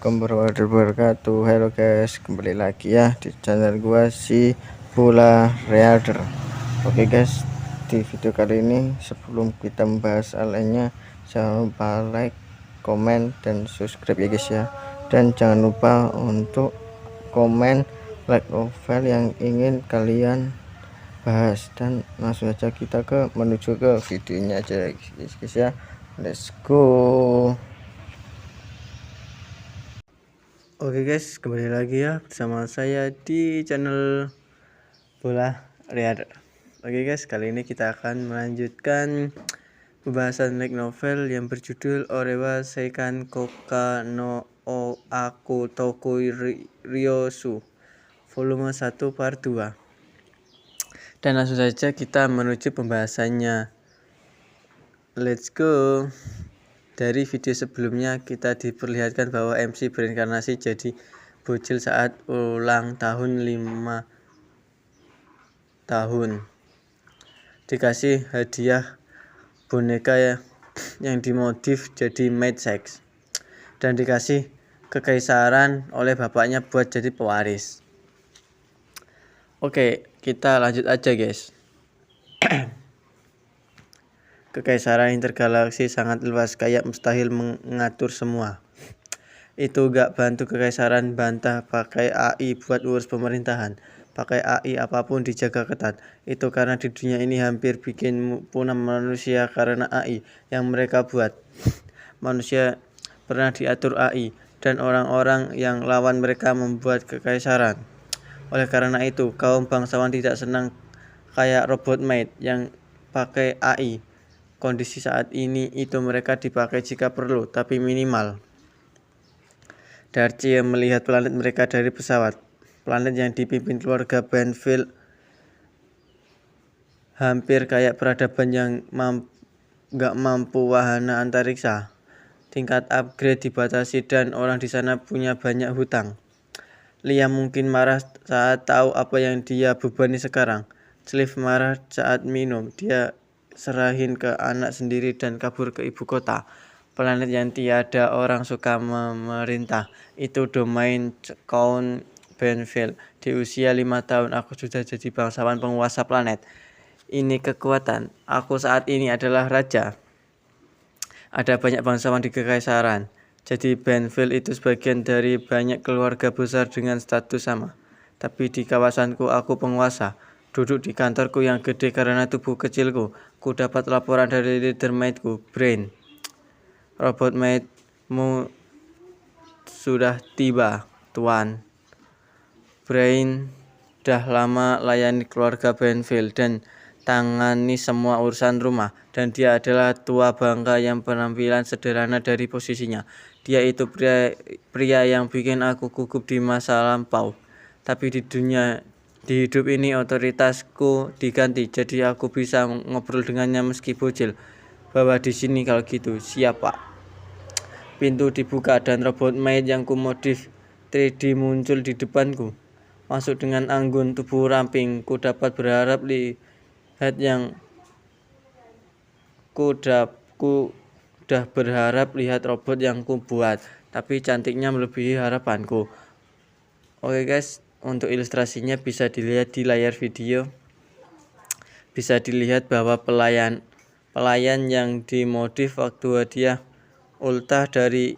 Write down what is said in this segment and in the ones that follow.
Assalamualaikum warahmatullahi wabarakatuh. Halo guys, kembali lagi ya di channel gua si Bola Reader. Oke guys, di video kali ini sebelum kita membahas lainnya, jangan lupa like, komen, dan subscribe ya guys ya. Dan jangan lupa untuk komen like novel yang ingin kalian bahas, dan langsung aja kita menuju ke videonya aja guys ya. Let's go. Oke guys, kembali lagi ya bersama saya di channel Bola Reader. Oke guys, kali ini kita akan melanjutkan pembahasan light novel yang berjudul Orewa Seikan Koka no o Aku Toku Ryosu volume 1 part 2. Dan langsung saja kita menuju pembahasannya. Let's go. Dari video sebelumnya kita diperlihatkan bahwa MC berinkarnasi jadi bocil saat ulang tahun 5 tahun. Dikasih hadiah boneka yang dimodif jadi maid sex, dan dikasih kekaisaran oleh bapaknya buat jadi pewaris. Oke, kita lanjut aja guys. Kekaisaran intergalaksi sangat luas, kayak mustahil mengatur semua. Itu gak bantu kekaisaran bantah pakai AI buat urus pemerintahan. Pakai AI apapun dijaga ketat. Itu karena di dunia ini hampir bikin punah manusia karena AI yang mereka buat. Manusia pernah diatur AI, dan orang-orang yang lawan mereka membuat kekaisaran. Oleh karena itu, kaum bangsawan tidak senang kayak robot maid yang pakai AI. Kondisi saat ini itu mereka dipakai jika perlu, tapi minimal. Darcy melihat planet mereka dari pesawat. Planet yang dipimpin keluarga Benfield hampir kayak peradaban yang gak mampu wahana antariksa. Tingkat upgrade dibatasi dan orang di sana punya banyak hutang. Liam mungkin marah saat tahu apa yang dia bebani sekarang. Cliff marah saat minum. Dia serahin ke anak sendiri dan kabur ke ibu kota. Planet yang tiada orang suka memerintah. Itu domain Count Benfield. Di usia 5 tahun aku sudah jadi bangsawan penguasa planet. Ini kekuatan. Aku saat ini adalah raja. Ada banyak bangsawan di kekaisaran. Jadi Benfield itu sebagian dari banyak keluarga besar dengan status sama. Tapi di kawasanku aku penguasa. Duduk di kantorku yang gede karena tubuh kecilku. Ku dapat laporan dari leader maidku, Brain. Robot maidmu sudah tiba, Tuan. Brain dah lama layani keluarga Benfield dan tangani semua urusan rumah. Dan dia adalah tua bangka yang penampilan sederhana dari posisinya. Dia itu pria yang bikin aku gugup di masa lampau. Tapi di hidup ini otoritasku diganti, jadi aku bisa ngobrol dengannya meski bocil. Bawa di sini kalau gitu. Siap, Pak. Pintu dibuka dan robot maid yang kumodif 3D muncul di depanku. Masuk dengan anggun, tubuh ramping. Ku dapat berharap lihat yang ku udah berharap lihat robot yang ku buat, tapi cantiknya melebihi harapanku. Oke guys, untuk ilustrasinya bisa dilihat di layar video. Bisa dilihat bahwa pelayan yang dimodif waktu hadiah ultah dari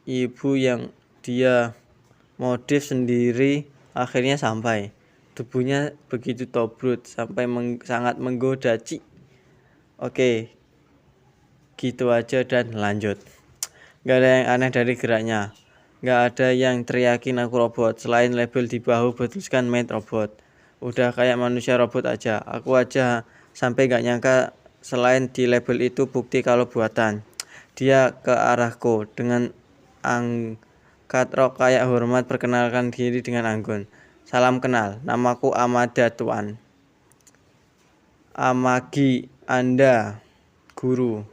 ibu yang dia modif sendiri akhirnya sampai. Tubuhnya begitu tobrut sampai sangat menggoda. Oke, gitu aja dan lanjut. Gak ada yang aneh dari geraknya. Gak ada yang teriakin aku robot. Selain label di bahu bertuliskan made robot. Udah kayak manusia robot aja. Aku aja sampai gak nyangka selain di label itu bukti kalau buatan. Dia ke arahku dengan angkat rok kayak hormat, perkenalkan diri dengan anggun. Salam kenal, namaku Amada, Tuan. Amagi, Anda, guru.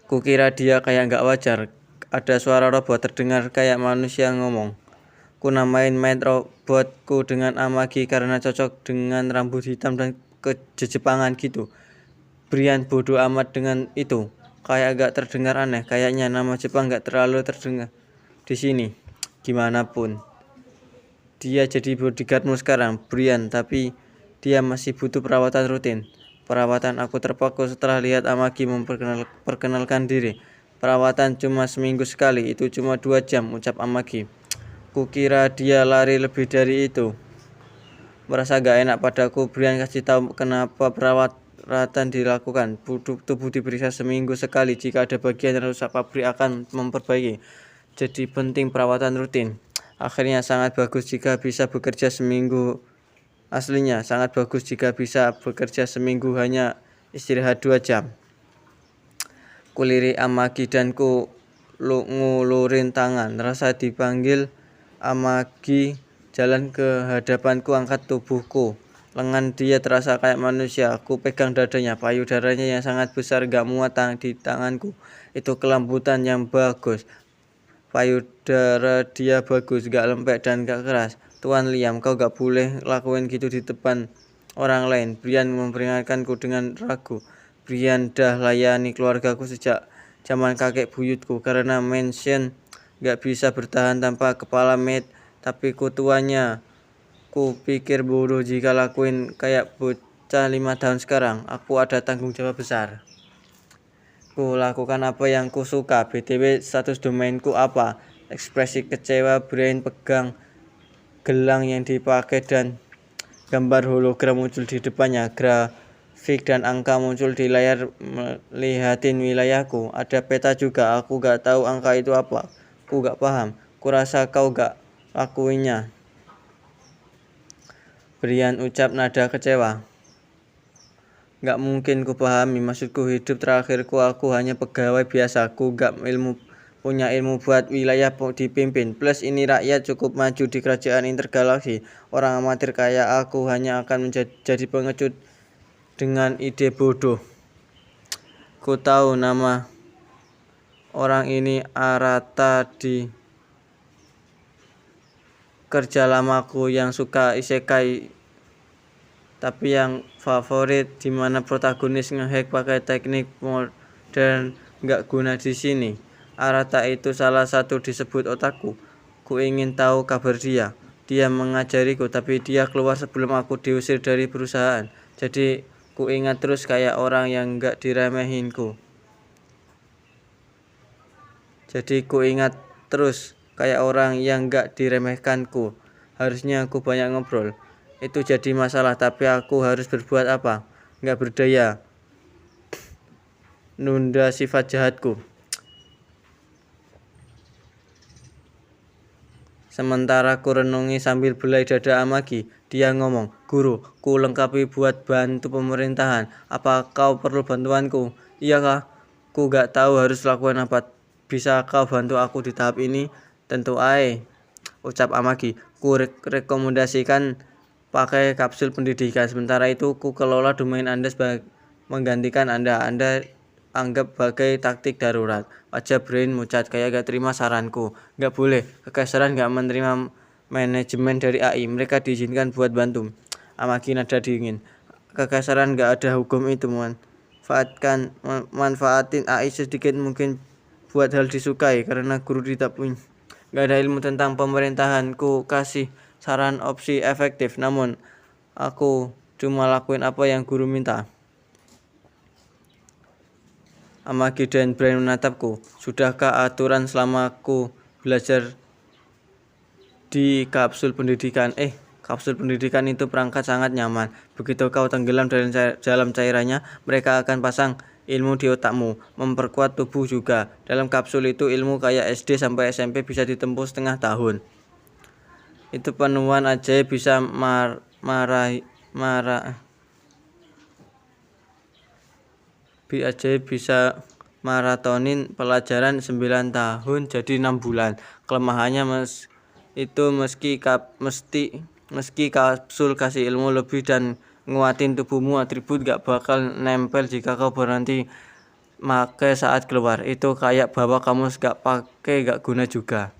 Kukira dia kayak gak wajar. Ada suara robot terdengar kayak manusia ngomong. Ku namain maid robotku dengan Amagi karena cocok dengan rambut hitam dan kejepangan gitu. Brian bodoh amat dengan itu. Kayak agak terdengar aneh. Kayaknya nama Jepang gak terlalu terdengar di sini. Gimana pun, dia jadi bodyguardmu sekarang, Brian, tapi dia masih butuh perawatan rutin. Perawatan, aku terpaku setelah lihat Amagi memperkenalkan diri. Perawatan cuma seminggu sekali, itu cuma 2 jam, ucap Amagi. Kukira dia lari lebih dari itu. Merasa gak enak padaku, Brian kasih tahu kenapa perawatan dilakukan. Tubuh diperiksa seminggu sekali. Jika ada bagian yang rusak, pabrik akan memperbaiki. Jadi penting perawatan rutin. Akhirnya sangat bagus jika bisa bekerja seminggu. Aslinya sangat bagus jika bisa bekerja seminggu hanya istirahat 2 jam. Kulirik Amagi dan ku ngulurin tangan. Rasa dipanggil Amagi. Jalan ke hadapanku, angkat tubuhku. Lengan dia terasa kayak manusia. Aku pegang dadanya, payudaranya yang sangat besar gak muat di tanganku. Itu kelembutan yang bagus. Payudara dia bagus, gak lembek dan gak keras. Tuan Liam, kau gak boleh lakuin gitu di depan orang lain. Brian memperingatkanku dengan ragu. Brian dah layani keluargaku sejak zaman kakek buyutku. Karena mansion gak bisa bertahan tanpa kepala maid. Tapi kutuanya, ku pikir bodoh jika lakuin kayak bocah 5 tahun sekarang. Aku ada tanggung jawab besar. Ku lakukan apa yang ku suka. BTW status domainku apa? Ekspresi kecewa Brian pegang gelang yang dipakai dan gambar hologram muncul di depannya. Grafik dan angka muncul di layar melihatin wilayahku. Ada peta juga. Aku gak tahu angka itu apa. Ku gak paham. Kurasa kau gak lakuinnya, Brian ucap nada kecewa. Gak mungkin ku pahami, maksudku hidup terakhirku aku hanya pegawai biasa. Ku gak punya ilmu buat wilayah dipimpin. Plus ini rakyat cukup maju di kerajaan intergalaksi. Orang amatir kayak aku hanya akan menjadi pengecut dengan ide bodoh. Ku tahu nama orang ini Arata di kerja lamaku yang suka isekai, tapi yang favorit dimana protagonis ngehack pakai teknik modern gak guna di sini. Arata itu salah satu disebut otakku. Ku ingin tahu kabar dia. Dia mengajariku, tapi dia keluar sebelum aku diusir dari perusahaan. Jadi ku ingat terus kayak orang yang gak diremehinku. Diremehkanku. Harusnya aku banyak ngobrol. Itu jadi masalah, tapi aku harus berbuat apa? Gak berdaya. Nunda sifat jahatku. Sementara ku renungi sambil belai dada Amagi, dia ngomong, "Guru, ku lengkapi buat bantu pemerintahan. Apa kau perlu bantuanku?" "Iya kah? Ku gak tahu harus lakukan apa. Bisa kau bantu aku di tahap ini?" "Tentu ae," ucap Amagi. Ku rekomendasikan pakai kapsul pendidikan. Sementara itu ku kelola domain Anda menggantikan Anda. Anda anggap sebagai taktik darurat. Wajah Brian mucat kayak gak terima saranku. Gak boleh, kekaisaran gak menerima manajemen dari AI. Mereka diizinkan buat bantu. Amagi nada dingin. Kekaisaran gak ada hukum itu. Manfaatin AI sedikit mungkin buat hal disukai. Karena guru tidak punya gak ada ilmu tentang pemerintahan. Ku kasih saran opsi efektif, namun aku cuma lakuin apa yang guru minta. Amagi dan Brian menatapku. Sudahkah aturan selama aku belajar di kapsul pendidikan? Kapsul pendidikan itu perangkat sangat nyaman. Begitu kau tenggelam dalam cairannya, mereka akan pasang ilmu di otakmu, memperkuat tubuh juga. Dalam kapsul itu ilmu kayak SD sampai SMP bisa ditempuh setengah tahun. Itu penemuan ajaib bisa maratonin pelajaran 9 tahun jadi 6 bulan. Kelemahannya meski kapsul kasih ilmu lebih dan nguatin tubuhmu, atribut gak bakal nempel jika kau berhenti make saat keluar. Itu kayak bawa kamus gak pakai gak guna juga.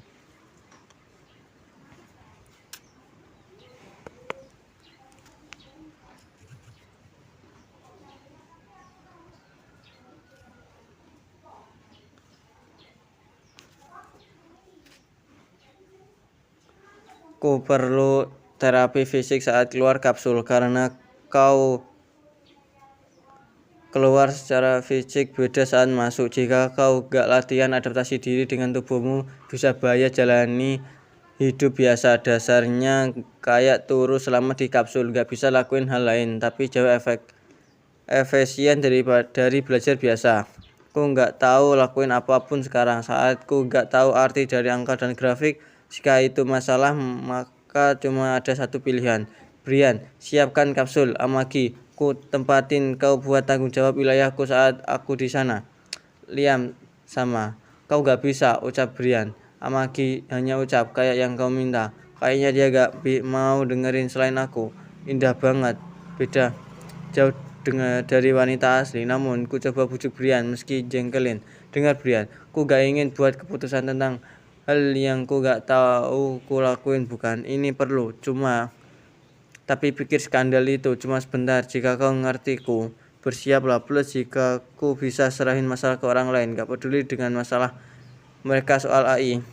Ku perlu terapi fisik saat keluar kapsul karena kau keluar secara fisik beda saat masuk. Jika kau gak latihan adaptasi diri dengan tubuhmu, bisa bahaya jalani hidup biasa. Dasarnya kayak turu selama di kapsul, gak bisa lakuin hal lain, tapi jauh efisien dari belajar biasa. Ku gak tahu lakuin apapun sekarang. Saat ku gak tahu arti dari angka dan grafik, jika itu masalah, maka cuma ada satu pilihan. Brian, siapkan kapsul Amagi. Ku tempatin kau buat tanggung jawab wilayahku saat aku di sana. Liam, sama. Kau gak bisa, ucap Brian. Amagi hanya ucap kayak yang kau minta. Kayaknya dia gak mau dengerin selain aku. Indah banget. Beda jauh dari wanita asli. Namun ku coba bujuk Brian meski jengkelin. Dengar Brian, ku gak ingin buat keputusan tentang hal yang ku gak tahu ku lakuin, bukan. Ini perlu, tapi pikir skandal itu cuma sebentar. Jika kau ngertiku, bersiaplah. Plus jika ku bisa serahin masalah ke orang lain, gak peduli dengan masalah mereka soal AI.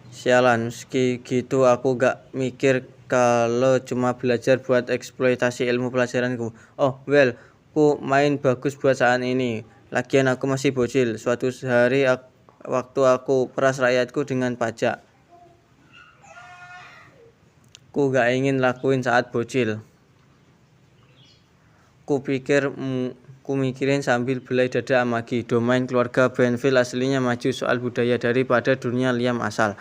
Sialan, meski gitu aku gak mikir kalau cuma belajar buat eksploitasi ilmu pelajaranku. Oh well, ku main bagus buat saat ini. Lagian aku masih bocil. Suatu hari waktu aku peras rakyatku dengan pajak, ku gak ingin lakuin saat bocil. Ku mikirin sambil belai dada Amagi. Domain keluarga Benfield aslinya maju soal budaya daripada dunia Liam asal.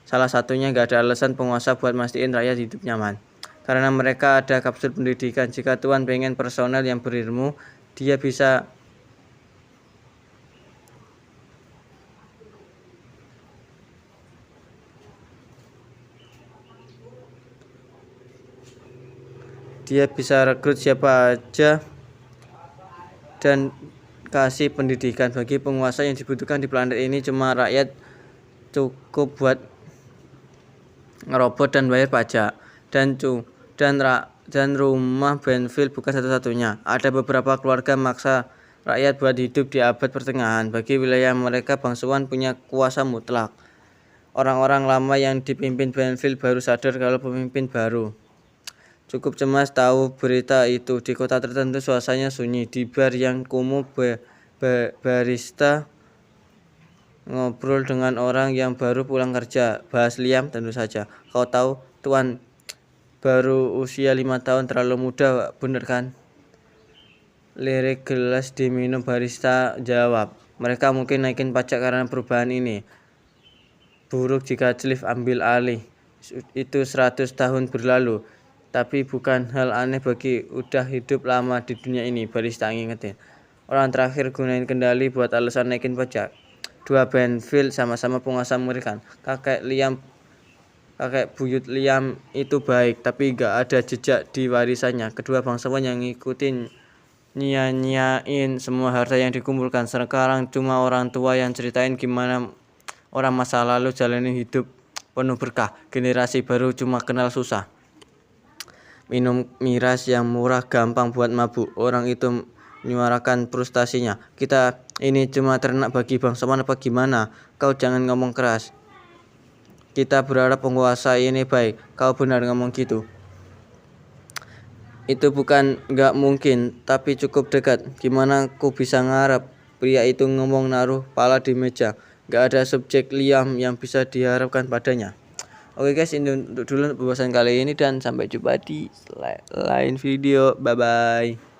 Salah satunya gak ada alasan penguasa buat mastiin rakyat hidup nyaman. Karena mereka ada kapsul pendidikan. Jika Tuan pengen personel yang berilmu, dia bisa rekrut siapa aja dan kasih pendidikan. Bagi penguasa yang dibutuhkan di planet ini cuma rakyat cukup buat ngerobot dan bayar pajak. Dan rumah Benfield bukan satu-satunya. Ada beberapa keluarga maksa rakyat buat hidup di abad pertengahan. Bagi wilayah mereka, bangsawan punya kuasa mutlak. Orang-orang lama yang dipimpin Benfield baru sadar kalau pemimpin baru cukup cemas tahu berita itu. Di kota tertentu suasananya sunyi. Di bar yang kumuh, barista ngobrol dengan orang yang baru pulang kerja. Bahas Liam, tentu saja. Kau tahu, Tuan baru usia 5 tahun, terlalu muda, bener kan? Lirik gelas diminum, barista jawab. Mereka mungkin naikin pajak karena perubahan ini. Buruk jika Cliff ambil alih. Itu 100 tahun berlalu. Tapi bukan hal aneh bagi udah hidup lama di dunia ini, barista ngingetin. Orang terakhir gunain kendali buat alasan naikin pajak. Dua Benfield sama-sama penguasa mengerikan. Kakek buyut Liam itu baik, tapi gak ada jejak di warisannya. Kedua bangsawan yang ngikutin nyanyain semua harta yang dikumpulkan. Sekarang cuma orang tua yang ceritain gimana orang masa lalu jalanin hidup penuh berkah. Generasi baru cuma kenal susah. Minum miras yang murah, gampang buat mabuk. Orang itu menyuarakan frustasinya. Kita ini cuma ternak bagi bangsawan apa gimana? Kau jangan ngomong keras. Kita berharap penguasa ini baik. Kau benar ngomong gitu. Itu bukan gak mungkin, tapi cukup dekat. Gimana ku bisa ngarep? Pria itu ngomong naruh pala di meja. Gak ada subjek Liam yang bisa diharapkan padanya. Oke guys, ini untuk dulu pembahasan kali ini dan sampai jumpa di lain video. Bye bye.